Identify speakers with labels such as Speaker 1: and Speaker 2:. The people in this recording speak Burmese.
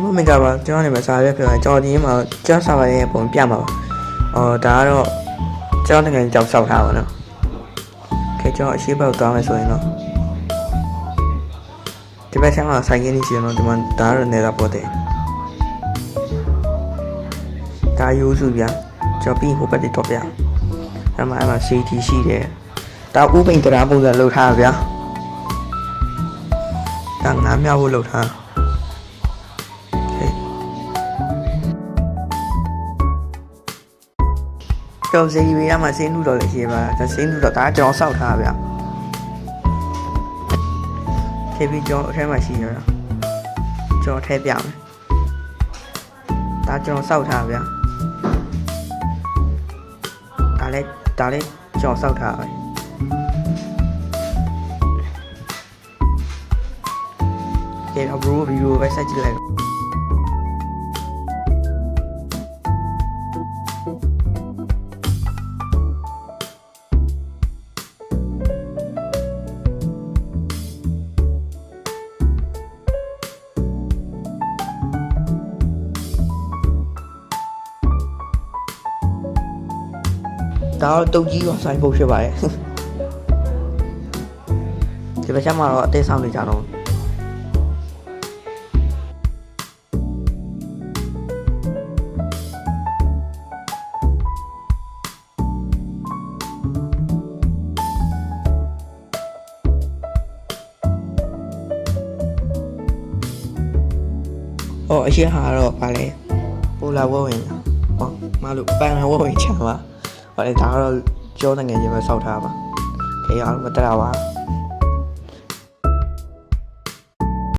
Speaker 1: မင်္ဂလာပါကျွန်တော်နေမှာစာရွက်ပြောရင်ကျွန်တော်ဒီမှာကျောင်းစာပါရဲ့ပုံပြမှာပါဒါကတော့ကျောင်းတကယ်ကြောက်ဆောက်ထားပါတော့ခဲကျွန်တော်အရှိပောက်သွားမယ်ဆိုရင်တော့ဒီဘက်ဆမ်းမှာဆိုင်ကင်းနေရှိရင်တော့ဒီမှာဒါကတော့နေတာပေါ်တယ်ဒါရိုးစုဗျာကျွန်တော်ပြီးဟိုဘက်တွေတော့ဗျာအဲ့မှာ CT ရှိတယ်ဒါဥပိန်တရားပုံစံလုပ်ထားဗျာဒါငါးမြောက်ဖို့လုပ်ထားကျော်စီရီရမှာစင်းနုတော်လည်းရှိပါဒါစင်းနုတော်ဒါကျွန်တော်စောက်ထားဗျခေပြီးကျွန်တော်အထဲမှာရှိနေတာကျွန်တော်ထဲပြမယ်ဒါကျွန်တော်စောက်ထားဗျဒါလည်းကျွန်တော်စောက်ထားပဲကဲတော့ bro ဗီဒီယိုပဲဆက်ကြည့်လိုက်ဒါတော့တုတ်ကြီးရောဆိုင်ဖို့ဖြစ်ပါတယ်ဒီဘက်ချက်မှာတော့အသေးဆောင်နေကြတော့အရှိဟာတော့ဗာလဲပိုလာဝဝင်မလို့ပန်ဝဝင်ချမ်းပါဗာလဲဒါကတော့ကျောင်းနိုင်ငံချင်းပဲစောက်ထားပါခေရအောင်မတရပါ